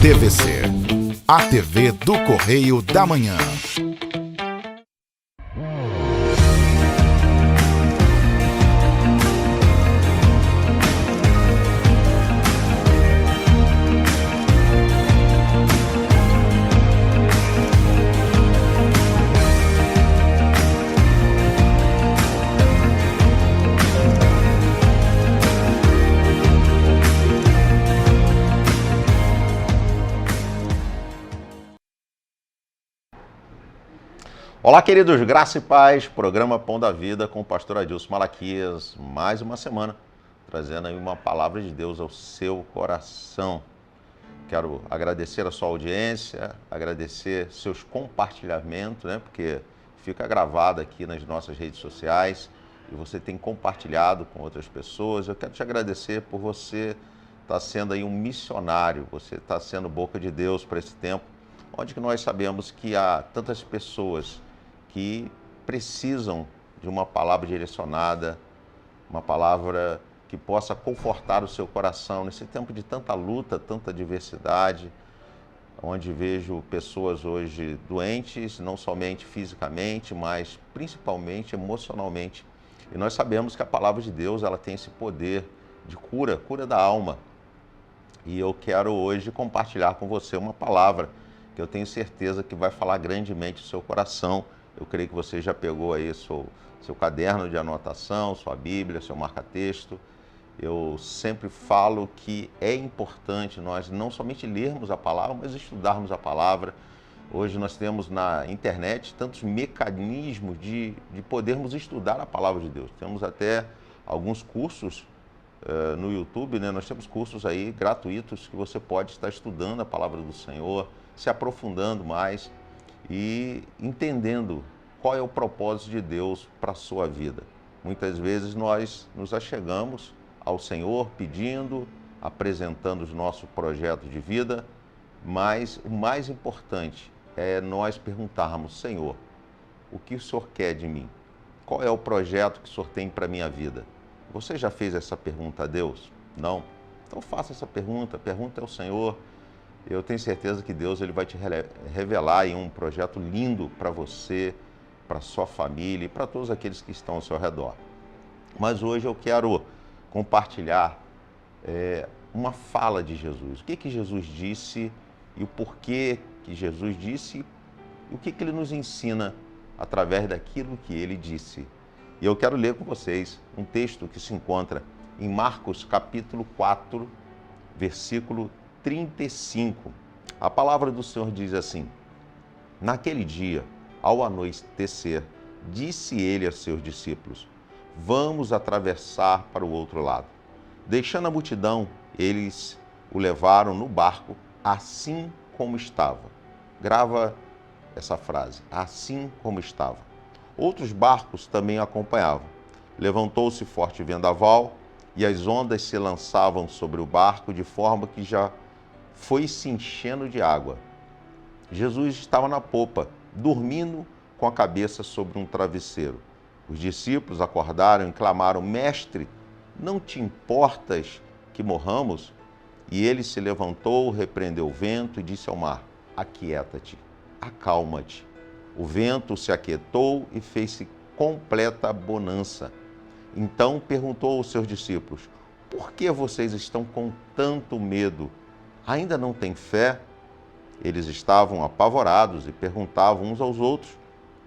TVC, a TV do Correio da Manhã. Olá, queridos, graça e paz, programa Pão da Vida com o pastor Adilson Malaquias, mais uma semana, trazendo aí uma palavra de Deus ao seu coração. Quero agradecer a sua audiência, agradecer seus compartilhamentos, né, porque fica gravado aqui nas nossas redes sociais e você tem compartilhado com outras pessoas. Eu quero te agradecer por você estar sendo aí um missionário, você está sendo boca de Deus para esse tempo, onde que nós sabemos que há tantas pessoas que precisam de uma palavra direcionada, uma palavra que possa confortar o seu coração nesse tempo de tanta luta, tanta diversidade, onde vejo pessoas hoje doentes, não somente fisicamente, mas principalmente emocionalmente. E nós sabemos que a palavra de Deus, ela tem esse poder de cura, cura da alma. E eu quero hoje compartilhar com você uma palavra que eu tenho certeza que vai falar grandemente o seu coração. Eu creio que você já pegou aí seu caderno de anotação, sua Bíblia, seu marca-texto. Eu sempre falo que é importante nós não somente lermos a palavra, mas estudarmos a palavra. Hoje nós temos na internet tantos mecanismos de podermos estudar a palavra de Deus. Temos até alguns cursos no YouTube, né? Nós temos cursos aí gratuitos que você pode estar estudando a palavra do Senhor, se aprofundando mais e entendendo qual é o propósito de Deus para a sua vida. Muitas vezes nós nos achegamos ao Senhor pedindo, apresentando os nossos projetos de vida, mas o mais importante é nós perguntarmos: Senhor, o que o Senhor quer de mim? Qual é o projeto que o Senhor tem para a minha vida? Você já fez essa pergunta a Deus? Não? Então faça essa pergunta, pergunta ao Senhor. Eu tenho certeza que Deus ele vai te revelar aí um projeto lindo para você, para sua família e para todos aqueles que estão ao seu redor. Mas hoje eu quero compartilhar uma fala de Jesus. O que Jesus disse e o porquê que Jesus disse e o que ele nos ensina através daquilo que ele disse. E eu quero ler com vocês um texto que se encontra em Marcos capítulo 4, versículo 35. A palavra do Senhor diz assim: Naquele dia, ao anoitecer, disse ele a seus discípulos: Vamos atravessar para o outro lado. Deixando a multidão, eles o levaram no barco assim como estava. Grava essa frase, assim como estava. Outros barcos também acompanhavam. Levantou-se forte vendaval e as ondas se lançavam sobre o barco de forma que já foi se enchendo de água. Jesus estava na popa, dormindo com a cabeça sobre um travesseiro. Os discípulos acordaram e clamaram: Mestre, não te importas que morramos? E ele se levantou, repreendeu o vento e disse ao mar: Aquieta-te, acalma-te. O vento se aquietou e fez-se completa bonança. Então perguntou aos seus discípulos: Por que vocês estão com tanto medo? Ainda não têm fé? Eles estavam apavorados e perguntavam uns aos outros: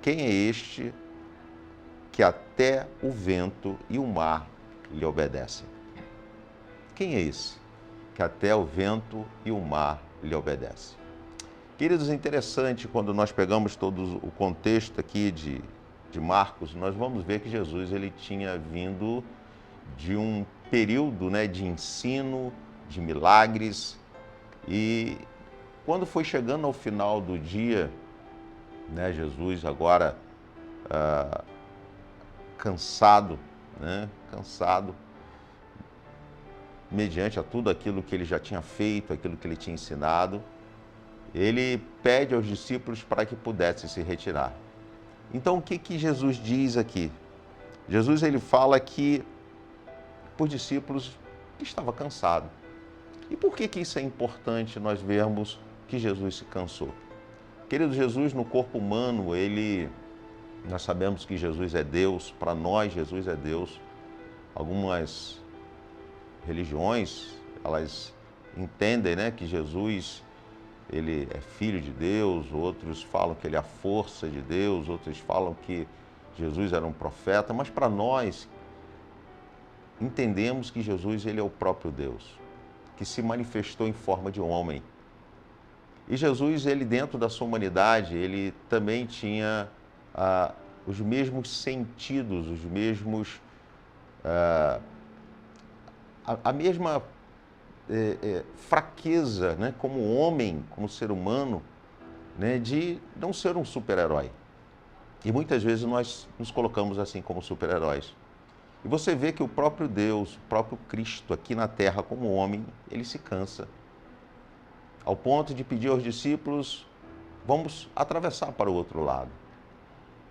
Quem é este que até o vento e o mar lhe obedecem? Quem é esse que até o vento e o mar lhe obedecem? Queridos, é interessante quando nós pegamos todo o contexto aqui de Marcos, nós vamos ver que Jesus ele tinha vindo de um período, né, de ensino, de milagres, e quando foi chegando ao final do dia, né, Jesus agora cansado, mediante a tudo aquilo que ele já tinha feito, aquilo que ele tinha ensinado, ele pede aos discípulos para que pudessem se retirar. Então, o que Jesus diz aqui? Jesus ele fala que os discípulos estava cansado. E por que isso é importante nós vermos que Jesus se cansou? Querido, Jesus no corpo humano, nós sabemos que Jesus é Deus, para nós Jesus é Deus. Algumas religiões, elas entendem, né, que Jesus ele é filho de Deus, outros falam que ele é a força de Deus, outros falam que Jesus era um profeta, mas para nós entendemos que Jesus ele é o próprio Deus, que se manifestou em forma de homem. E Jesus, ele dentro da sua humanidade, ele também tinha os mesmos sentidos, os mesmos a mesma fraqueza, né, como homem, como ser humano, né, de não ser um super-herói. E muitas vezes nós nos colocamos assim como super-heróis. E você vê que o próprio Deus, o próprio Cristo aqui na terra como homem, ele se cansa. Ao ponto de pedir aos discípulos, vamos atravessar para o outro lado.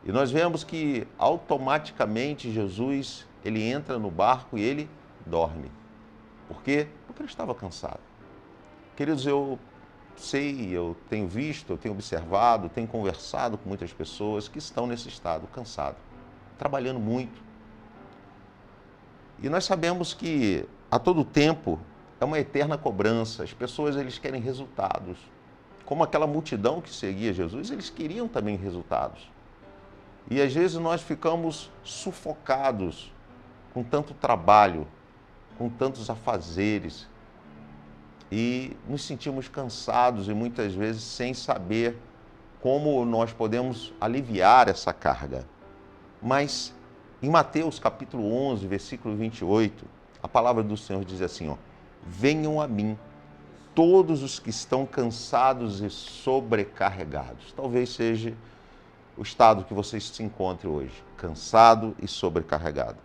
E nós vemos que automaticamente Jesus, ele entra no barco e ele dorme. Por quê? Porque ele estava cansado. Queridos, eu sei, eu tenho visto, eu tenho observado, tenho conversado com muitas pessoas que estão nesse estado, cansado, trabalhando muito. E nós sabemos que a todo tempo é uma eterna cobrança. As pessoas, eles querem resultados. Como aquela multidão que seguia Jesus, eles queriam também resultados. E às vezes nós ficamos sufocados com tanto trabalho, com tantos afazeres, e nos sentimos cansados e muitas vezes sem saber como nós podemos aliviar essa carga. Mas em Mateus capítulo 11, versículo 28, a palavra do Senhor diz assim, venham a mim todos os que estão cansados e sobrecarregados. Talvez seja o estado que você se encontre hoje, cansado e sobrecarregado.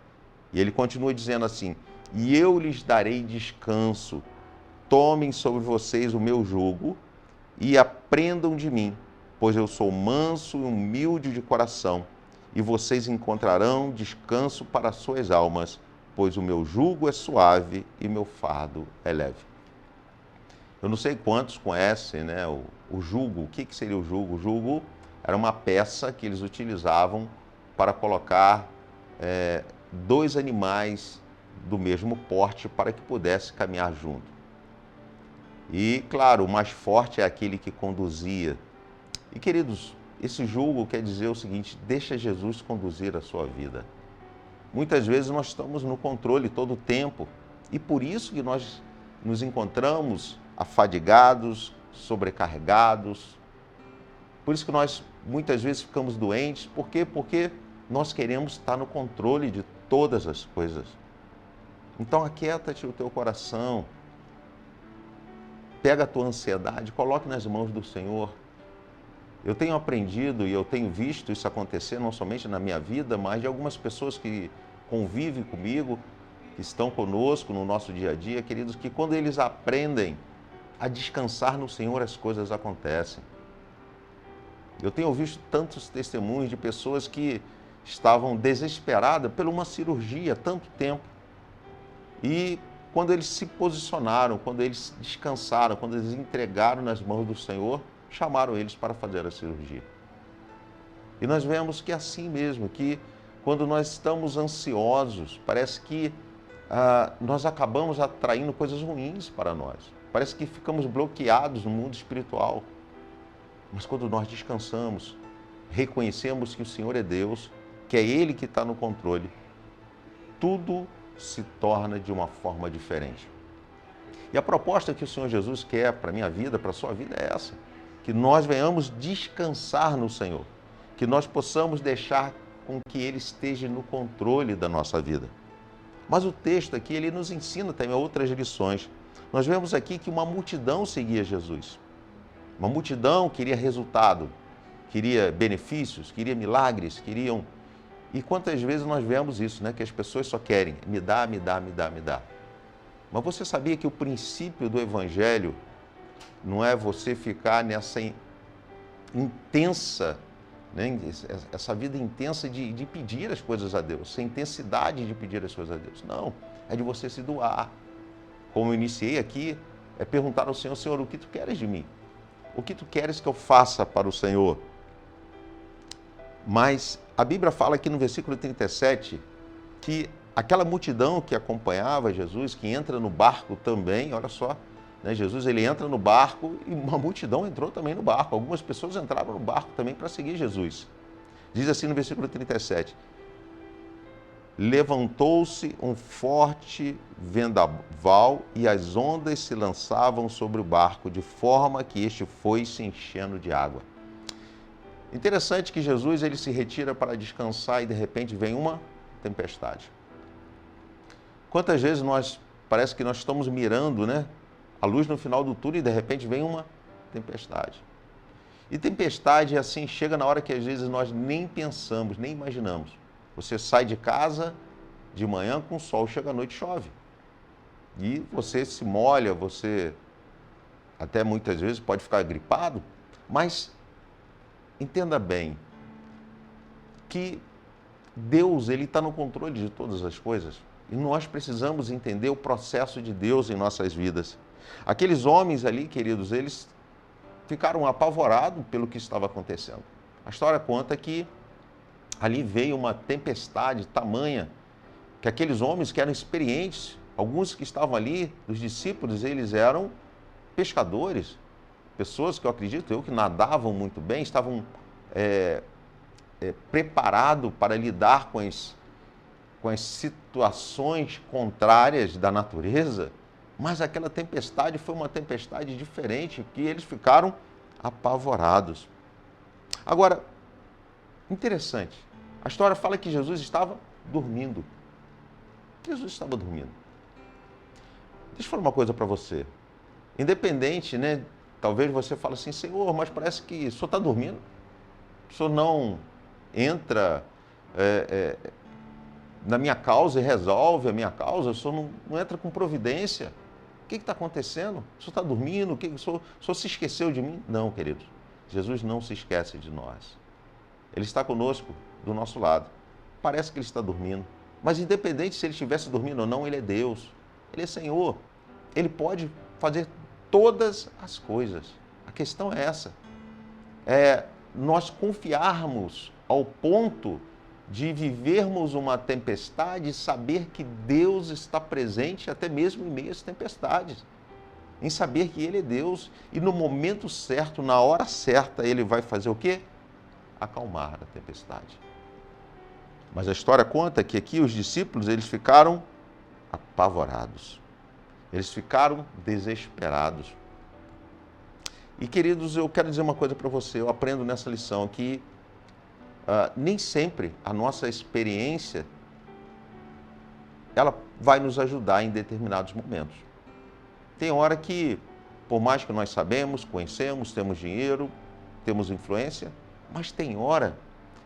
E ele continua dizendo assim, e eu lhes darei descanso, tomem sobre vocês o meu jugo e aprendam de mim, pois eu sou manso e humilde de coração, e vocês encontrarão descanso para as suas almas, pois o meu jugo é suave e meu fardo é leve. Eu não sei quantos conhecem, né, o jugo. O que seria o jugo? O jugo era uma peça que eles utilizavam para colocar dois animais do mesmo porte para que pudesse caminhar junto. E, claro, o mais forte é aquele que conduzia. E, queridos, esse jugo quer dizer o seguinte, deixa Jesus conduzir a sua vida. Muitas vezes nós estamos no controle todo o tempo e por isso que nós nos encontramos afadigados, sobrecarregados. Por isso que nós muitas vezes ficamos doentes. Por quê? Porque nós queremos estar no controle de todas as coisas. Então aquieta-te o teu coração, pega a tua ansiedade, coloque nas mãos do Senhor. Eu tenho aprendido e eu tenho visto isso acontecer não somente na minha vida, mas de algumas pessoas que convivem comigo, que estão conosco no nosso dia a dia, queridos, que quando eles aprendem a descansar no Senhor, as coisas acontecem. Eu tenho visto tantos testemunhos de pessoas que estavam desesperadas por uma cirurgia há tanto tempo. E quando eles se posicionaram, quando eles descansaram, quando eles entregaram nas mãos do Senhor, chamaram eles para fazer a cirurgia. E nós vemos que é assim mesmo, que quando nós estamos ansiosos, parece que nós acabamos atraindo coisas ruins para nós. Parece que ficamos bloqueados no mundo espiritual. Mas quando nós descansamos, reconhecemos que o Senhor é Deus, que é Ele que está no controle, tudo se torna de uma forma diferente. E a proposta que o Senhor Jesus quer para a minha vida, para a sua vida é essa, que nós venhamos descansar no Senhor, que nós possamos deixar com que Ele esteja no controle da nossa vida. Mas o texto aqui, ele nos ensina também outras lições. Nós vemos aqui que uma multidão seguia Jesus. Uma multidão queria resultado, queria benefícios, queria milagres, queriam... E quantas vezes nós vemos isso, né? Que as pessoas só querem me dá, me dá, me dá, me dá. Mas você sabia que o princípio do Evangelho não é você ficar nessa intensa, né? Essa vida intensa de pedir as coisas a Deus, essa intensidade de pedir as coisas a Deus. Não, é de você se doar. Como eu iniciei aqui, perguntar ao Senhor: Senhor, o que tu queres de mim? O que tu queres que eu faça para o Senhor? Mas a Bíblia fala aqui no versículo 37 que aquela multidão que acompanhava Jesus, que entra no barco também, olha só, né? Jesus ele entra no barco e uma multidão entrou também no barco. Algumas pessoas entraram no barco também para seguir Jesus. Diz assim no versículo 37, levantou-se um forte vendaval e as ondas se lançavam sobre o barco, de forma que este foi se enchendo de água. Interessante que Jesus ele se retira para descansar e de repente vem uma tempestade. Quantas vezes parece que nós estamos mirando, né, a luz no final do túnel e de repente vem uma tempestade. E tempestade assim chega na hora que às vezes nós nem pensamos, nem imaginamos. Você sai de casa de manhã com sol, chega à noite chove. E você se molha, você até muitas vezes pode ficar gripado, mas entenda bem que Deus ele está no controle de todas as coisas e nós precisamos entender o processo de Deus em nossas vidas. Aqueles homens ali, queridos, eles ficaram apavorados pelo que estava acontecendo. A história conta que ali veio uma tempestade tamanha que aqueles homens que eram experientes, alguns que estavam ali, dos discípulos, eles eram pescadores, pessoas que eu acredito que nadavam muito bem, estavam preparados para lidar com as situações contrárias da natureza, mas aquela tempestade foi uma tempestade diferente, que eles ficaram apavorados. Agora, interessante, a história fala que Jesus estava dormindo. Jesus estava dormindo. Deixa eu falar uma coisa para você. Independente, né? Talvez você fale assim, Senhor, mas parece que o Senhor está dormindo. O Senhor não entra na minha causa e resolve a minha causa. O Senhor não entra com providência. O que está acontecendo? O Senhor está dormindo? O Senhor se esqueceu de mim? Não, queridos. Jesus não se esquece de nós. Ele está conosco, do nosso lado. Parece que ele está dormindo. Mas independente se ele estivesse dormindo ou não, ele é Deus. Ele é Senhor. Ele pode fazer todas as coisas. A questão é essa. Nós confiarmos ao ponto de vivermos uma tempestade e saber que Deus está presente até mesmo em meio às tempestades. Em saber que Ele é Deus e no momento certo, na hora certa, Ele vai fazer o quê? Acalmar a tempestade. Mas a história conta que aqui os discípulos, eles ficaram apavorados. Eles ficaram desesperados. E, queridos, eu quero dizer uma coisa para você. Eu aprendo nessa lição que nem sempre a nossa experiência ela vai nos ajudar em determinados momentos. Tem hora que, por mais que nós sabemos, conhecemos, temos dinheiro, temos influência, mas tem hora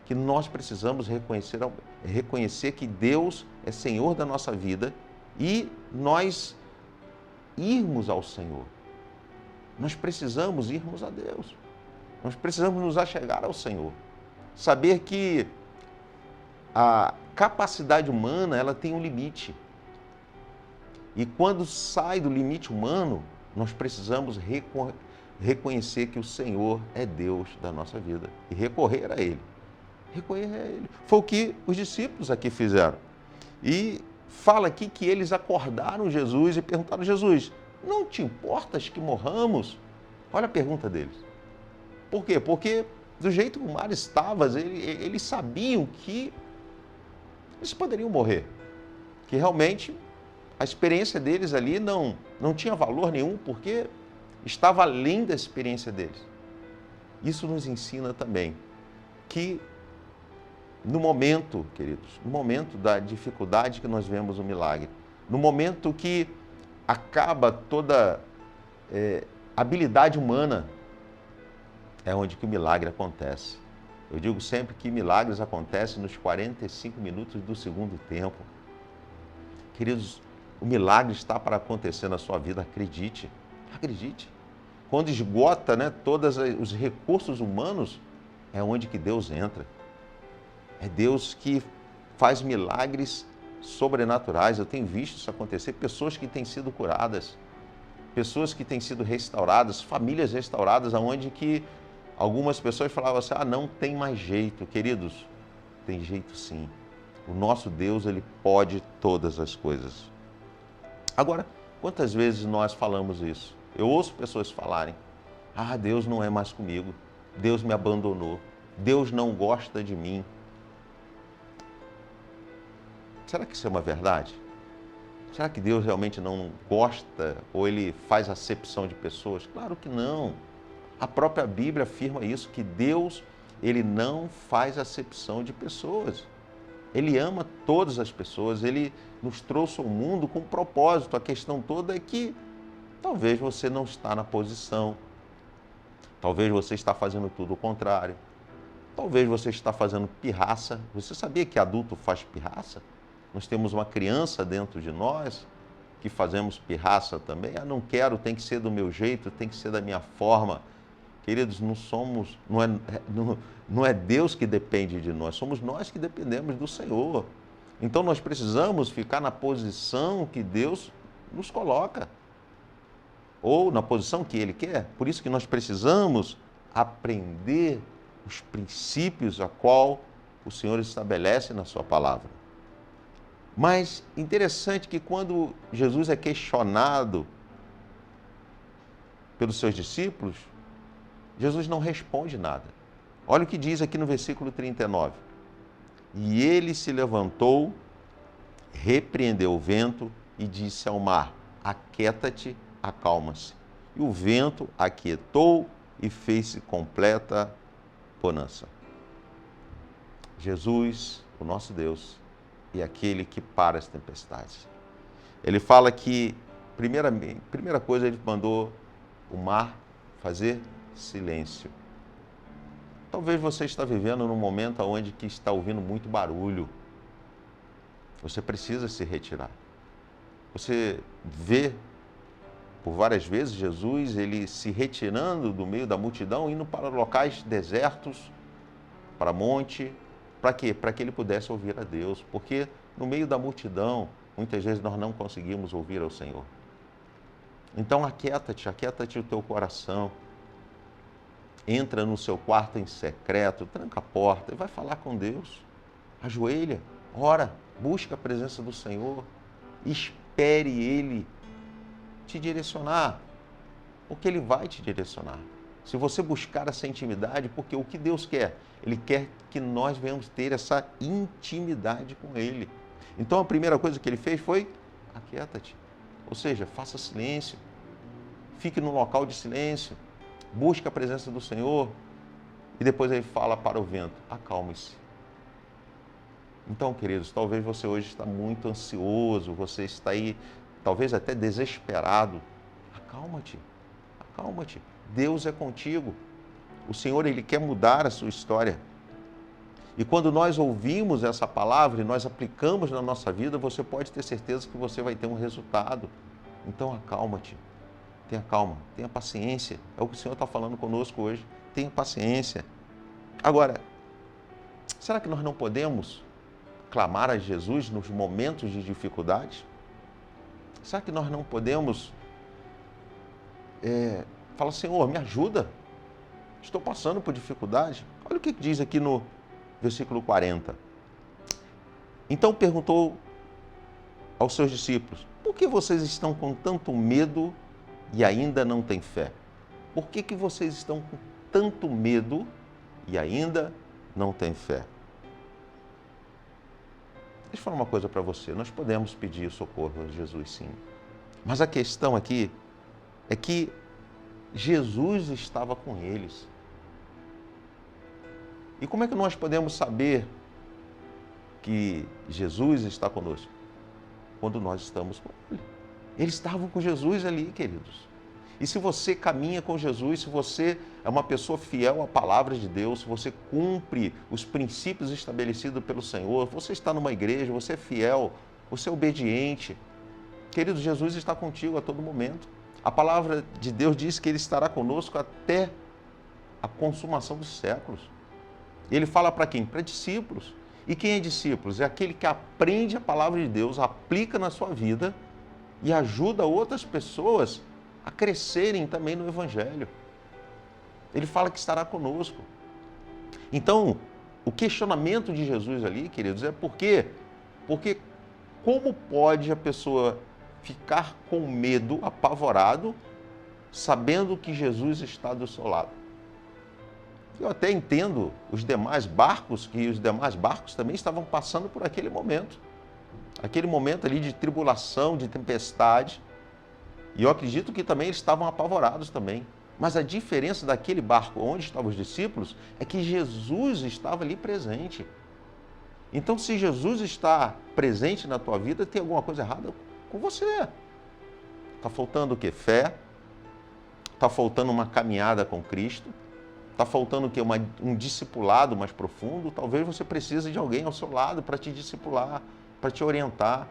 que nós precisamos reconhecer que Deus é Senhor da nossa vida e nós irmos ao Senhor. Nós precisamos irmos a Deus. Nós precisamos nos achegar ao Senhor. Saber que a capacidade humana ela tem um limite. E quando sai do limite humano, nós precisamos reconhecer que o Senhor é Deus da nossa vida e recorrer a Ele. Recorrer a Ele. Foi o que os discípulos aqui fizeram. E fala aqui que eles acordaram Jesus e perguntaram: Jesus, não te importas que morramos? Olha a pergunta deles. Por quê? Porque do jeito que o mar estava, eles sabiam que eles poderiam morrer. Que realmente a experiência deles ali não tinha valor nenhum, porque estava além da experiência deles. Isso nos ensina também que no momento, queridos, no momento da dificuldade que nós vemos o milagre, no momento que acaba toda habilidade humana, é onde que o milagre acontece. Eu digo sempre que milagres acontecem nos 45 minutos do segundo tempo. Queridos, o milagre está para acontecer na sua vida, acredite. Acredite. Quando esgota, né, todos os recursos humanos, é onde que Deus entra. É Deus que faz milagres sobrenaturais. Eu tenho visto isso acontecer, pessoas que têm sido curadas. pessoas que têm sido restauradas, famílias restauradas, onde que algumas pessoas falavam assim, não tem mais jeito. Queridos, tem jeito sim. O nosso Deus, Ele pode todas as coisas. Agora, quantas vezes nós falamos isso? Eu ouço pessoas falarem, Deus não é mais comigo, Deus me abandonou, Deus não gosta de mim. Será que isso é uma verdade? Será que Deus realmente não gosta ou Ele faz acepção de pessoas? Claro que não. A própria Bíblia afirma isso, que Deus, Ele não faz acepção de pessoas. Ele ama todas as pessoas, Ele nos trouxe ao mundo com propósito. A questão toda é que talvez você não está na posição, talvez você está fazendo tudo o contrário, talvez você está fazendo pirraça. Você sabia que adulto faz pirraça? Nós temos uma criança dentro de nós que fazemos pirraça também. Não quero, tem que ser do meu jeito, tem que ser da minha forma. Queridos, não é Deus que depende de nós, somos nós que dependemos do Senhor. Então nós precisamos ficar na posição que Deus nos coloca, ou na posição que Ele quer. Por isso que nós precisamos aprender os princípios a qual o Senhor estabelece na sua palavra. Mas interessante que quando Jesus é questionado pelos seus discípulos, Jesus não responde nada. Olha o que diz aqui no versículo 39. E ele se levantou, repreendeu o vento e disse ao mar, aquieta-te, acalma-se. E o vento aquietou e fez-se completa bonança. Jesus, o nosso Deus, é aquele que para as tempestades. Ele fala que, primeira coisa, ele mandou o mar fazer silêncio. Talvez você está vivendo num momento onde que está ouvindo muito barulho. Você precisa se retirar. Você vê, por várias vezes, Jesus, ele se retirando do meio da multidão, indo para locais desertos, para monte. Para quê? Para que ele pudesse ouvir a Deus. Porque no meio da multidão, muitas vezes nós não conseguimos ouvir ao Senhor. Então aquieta-te o teu coração. Entra no seu quarto em secreto, tranca a porta e vai falar com Deus. Ajoelha, ora, busca a presença do Senhor. Espere Ele te direcionar, porque Ele vai te direcionar. Se você buscar essa intimidade, porque o que Deus quer? Ele quer que nós venhamos ter essa intimidade com Ele. Então a primeira coisa que Ele fez foi, aquieta-te. Ou seja, faça silêncio, fique num local de silêncio, busque a presença do Senhor. E depois Ele fala para o vento, acalme-se. Então, queridos, talvez você hoje está muito ansioso, você está aí, talvez até desesperado. Acalma-te, acalma-te. Deus é contigo. O Senhor, Ele quer mudar a sua história. E quando nós ouvimos essa palavra e nós aplicamos na nossa vida, você pode ter certeza que você vai ter um resultado. Então, acalma-te. Tenha calma, tenha paciência. É o que o Senhor está falando conosco hoje. Tenha paciência. Agora, será que nós não podemos clamar a Jesus nos momentos de dificuldade? Será que nós não podemos falar, Senhor, me ajuda? Estou passando por dificuldade. Olha o que diz aqui no versículo 40. Então perguntou aos seus discípulos, por que vocês estão com tanto medo e ainda não têm fé? Por que vocês estão com tanto medo e ainda não têm fé? Deixa eu falar uma coisa para você. Nós podemos pedir socorro a Jesus, sim. Mas a questão aqui é que Jesus estava com eles. E como é que nós podemos saber que Jesus está conosco? Quando nós estamos com Ele. Eles estavam com Jesus ali, queridos. E se você caminha com Jesus, se você é uma pessoa fiel à palavra de Deus, se você cumpre os princípios estabelecidos pelo Senhor, você está numa igreja, você é fiel, você é obediente. Querido, Jesus está contigo a todo momento. A palavra de Deus diz que Ele estará conosco até a consumação dos séculos. E Ele fala para quem? Para discípulos. E quem é discípulos? É aquele que aprende a palavra de Deus, aplica na sua vida e ajuda outras pessoas a crescerem também no Evangelho. Ele fala que estará conosco. Então, o questionamento de Jesus ali, queridos, é por quê? Porque como pode a pessoa ficar com medo, apavorado, sabendo que Jesus está do seu lado? Eu até entendo os demais barcos, que os demais barcos também estavam passando por aquele momento. Aquele momento ali de tribulação, de tempestade. E eu acredito que também eles estavam apavorados também. Mas a diferença daquele barco onde estavam os discípulos é que Jesus estava ali presente. Então, se Jesus está presente na tua vida, tem alguma coisa errada com você. Está faltando o quê? Fé. Está faltando uma caminhada com Cristo. Está faltando o quê? Um discipulado mais profundo. Talvez você precise de alguém ao seu lado para te discipular, para te orientar.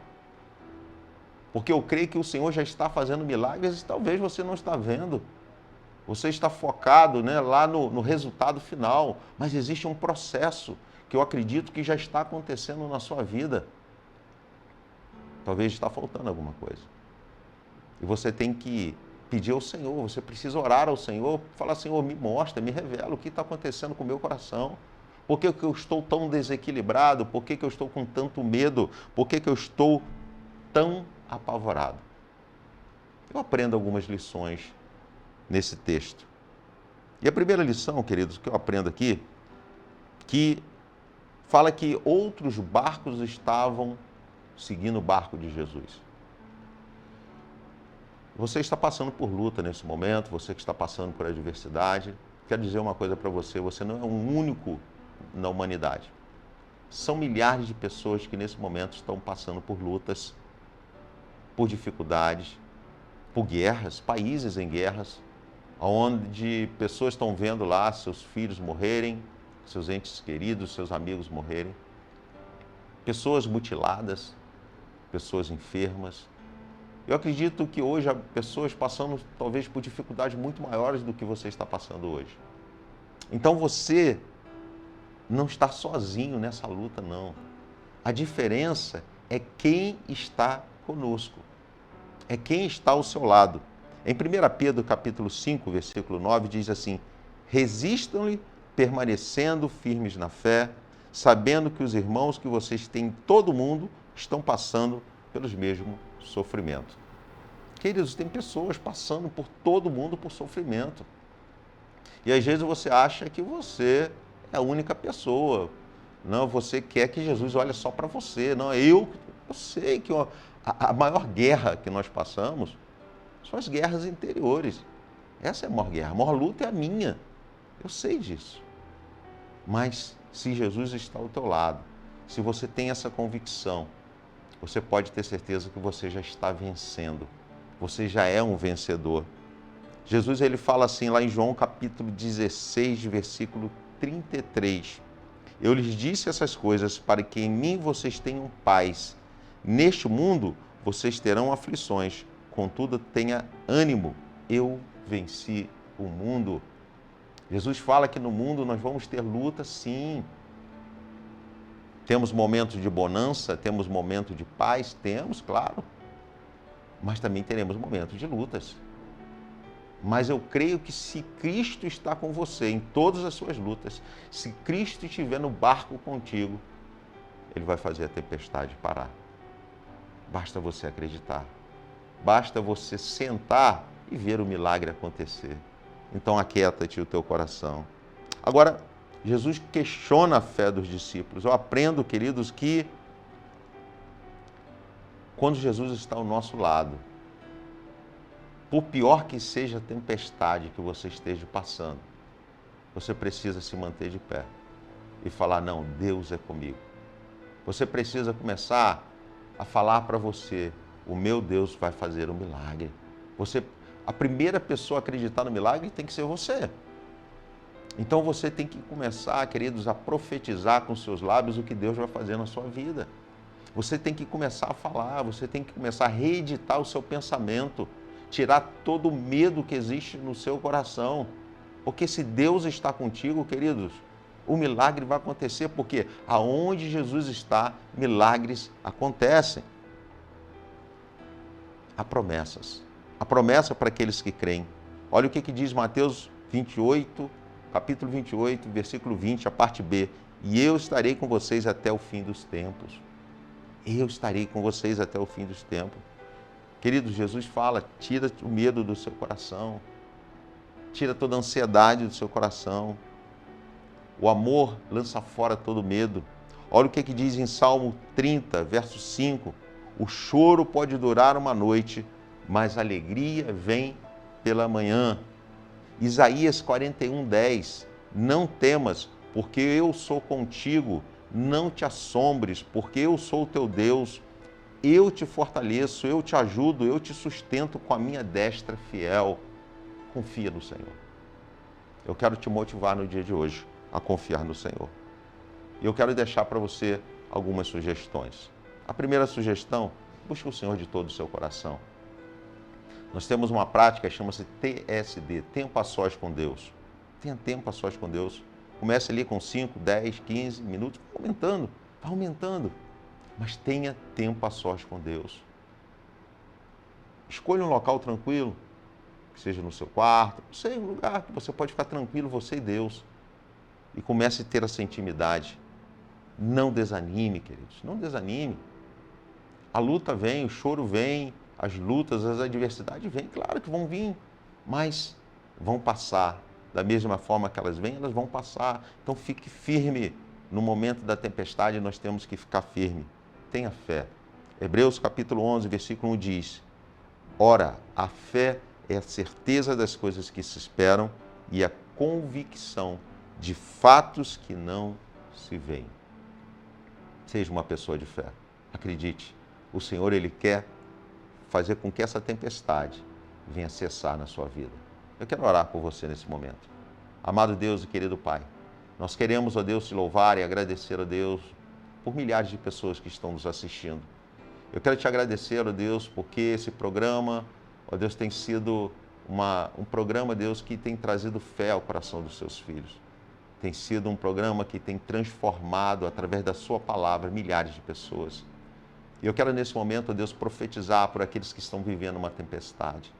Porque eu creio que o Senhor já está fazendo milagres e talvez você não está vendo. Você está focado, né, lá no resultado final, mas existe um processo que eu acredito que já está acontecendo na sua vida. Talvez está faltando alguma coisa. E você tem que pedir ao Senhor, você precisa orar ao Senhor, falar: Senhor, me mostra, me revela o que está acontecendo com o meu coração. Por que eu estou tão desequilibrado? Por que eu estou com tanto medo? Por que eu estou tão apavorado? Eu aprendo algumas lições nesse texto. E a primeira lição, queridos, que eu aprendo aqui, que fala que outros barcos estavam seguindo o barco de Jesus. Você está passando por luta nesse momento, você que está passando por adversidade, quero dizer uma coisa para você: você não é o único na humanidade. São milhares de pessoas que nesse momento estão passando por lutas, por dificuldades, por guerras, países em guerras, onde pessoas estão vendo lá seus filhos morrerem, seus entes queridos, seus amigos morrerem, pessoas mutiladas, pessoas enfermas. Eu acredito que hoje há pessoas passando talvez por dificuldades muito maiores do que você está passando hoje. Então você não está sozinho nessa luta, não. A diferença é quem está conosco, é quem está ao seu lado. Em 1 Pedro capítulo 5, versículo 9, diz assim: resistam-lhe, permanecendo firmes na fé, sabendo que os irmãos que vocês têm em todo o mundo estão passando pelos mesmos sofrimentos. Queridos, tem pessoas passando por todo mundo por sofrimento. E às vezes você acha que você é a única pessoa. Não, você quer que Jesus olhe só para você. Não, eu sei que a maior guerra que nós passamos são as guerras interiores. Essa é a maior guerra. A maior luta é a minha. Eu sei disso. Mas se Jesus está ao teu lado, se você tem essa convicção, você pode ter certeza que você já está vencendo. Você já é um vencedor. Jesus, ele fala assim lá em João capítulo 16, versículo 33. Eu lhes disse essas coisas para que em mim vocês tenham paz. Neste mundo vocês terão aflições. Contudo, tenha ânimo. Eu venci o mundo. Jesus fala que no mundo nós vamos ter luta, sim. Temos momentos de bonança, temos momentos de paz, temos, claro. Mas também teremos momentos de lutas. Mas eu creio que se Cristo está com você em todas as suas lutas, se Cristo estiver no barco contigo, Ele vai fazer a tempestade parar. Basta você acreditar. Basta você sentar e ver o milagre acontecer. Então aquieta-te o teu coração. Agora, Jesus questiona a fé dos discípulos. Eu aprendo, queridos, que quando Jesus está ao nosso lado, por pior que seja a tempestade que você esteja passando, você precisa se manter de pé e falar: não, Deus é comigo. Você precisa começar a falar para você: o meu Deus vai fazer um milagre. A primeira pessoa a acreditar no milagre tem que ser você. Então você tem que começar, queridos, a profetizar com seus lábios o que Deus vai fazer na sua vida. Você tem que começar a falar, você tem que começar a reeditar o seu pensamento, tirar todo o medo que existe no seu coração. Porque se Deus está contigo, queridos, o milagre vai acontecer, porque aonde Jesus está, milagres acontecem. Há promessas. A promessa para aqueles que creem. Olha o que diz Mateus 28, capítulo 28, versículo 20, a parte B. E eu estarei com vocês até o fim dos tempos. Eu estarei com vocês até o fim dos tempos. Querido, Jesus fala, tira o medo do seu coração. Tira toda a ansiedade do seu coração. O amor lança fora todo medo. Olha o que diz em Salmo 30, verso 5. O choro pode durar uma noite, mas a alegria vem pela manhã. Isaías 41, 10. Não temas, porque eu sou contigo. Não te assombres, porque eu sou o teu Deus. Eu te fortaleço, eu te ajudo, eu te sustento com a minha destra fiel. Confia no Senhor. Eu quero te motivar no dia de hoje a confiar no Senhor. E eu quero deixar para você algumas sugestões. A primeira sugestão, busque o Senhor de todo o seu coração. Nós temos uma prática que chama-se TSD, tempo a sós com Deus. Tenha tempo a sós com Deus. Comece ali com 5, 10, 15 minutos, vai aumentando. Mas tenha tempo a sós com Deus. Escolha um local tranquilo, que seja no seu quarto, não sei, um lugar que você pode ficar tranquilo, você e Deus. E comece a ter essa intimidade. Não desanime, queridos, não desanime. A luta vem, o choro vem, as lutas, as adversidades vêm, claro que vão vir, mas vão passar. Da mesma forma que elas vêm, elas vão passar. Então fique firme. No momento da tempestade, nós temos que ficar firme. Tenha fé. Hebreus capítulo 11, versículo 1 diz: ora, a fé é a certeza das coisas que se esperam e a convicção de fatos que não se veem. Seja uma pessoa de fé. Acredite, o Senhor, Ele quer fazer com que essa tempestade venha cessar na sua vida. Eu quero orar por você nesse momento. Amado Deus e querido Pai, nós queremos, ó Deus, te louvar e agradecer, ó Deus, por milhares de pessoas que estão nos assistindo. Eu quero te agradecer, ó Deus, porque esse programa, ó Deus, tem sido um programa, Deus, que tem trazido fé ao coração dos seus filhos. Tem sido um programa que tem transformado, através da sua palavra, milhares de pessoas. E eu quero, nesse momento, ó Deus, profetizar por aqueles que estão vivendo uma tempestade.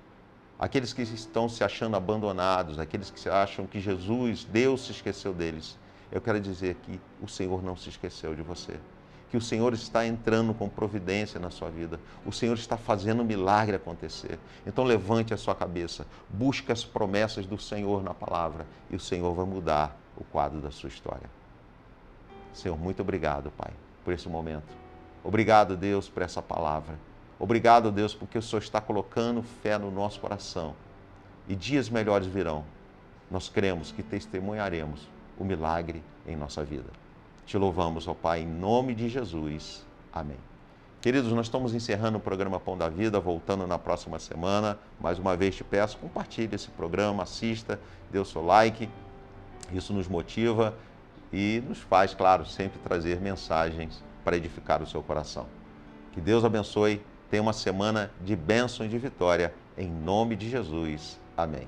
Aqueles que estão se achando abandonados, aqueles que acham que Jesus, Deus, se esqueceu deles. Eu quero dizer que o Senhor não se esqueceu de você. Que o Senhor está entrando com providência na sua vida. O Senhor está fazendo um milagre acontecer. Então levante a sua cabeça, busque as promessas do Senhor na palavra e o Senhor vai mudar o quadro da sua história. Senhor, muito obrigado, Pai, por esse momento. Obrigado, Deus, por essa palavra. Obrigado, Deus, porque o Senhor está colocando fé no nosso coração. E dias melhores virão. Nós cremos que testemunharemos o milagre em nossa vida. Te louvamos, ó Pai, em nome de Jesus. Amém. Queridos, nós estamos encerrando o programa Pão da Vida, voltando na próxima semana. Mais uma vez te peço, compartilhe esse programa, assista, dê o seu like. Isso nos motiva e nos faz, claro, sempre trazer mensagens para edificar o seu coração. Que Deus abençoe. Tenha uma semana de bênção e de vitória, em nome de Jesus. Amém.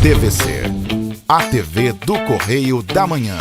TVC, a TV do Correio da Manhã.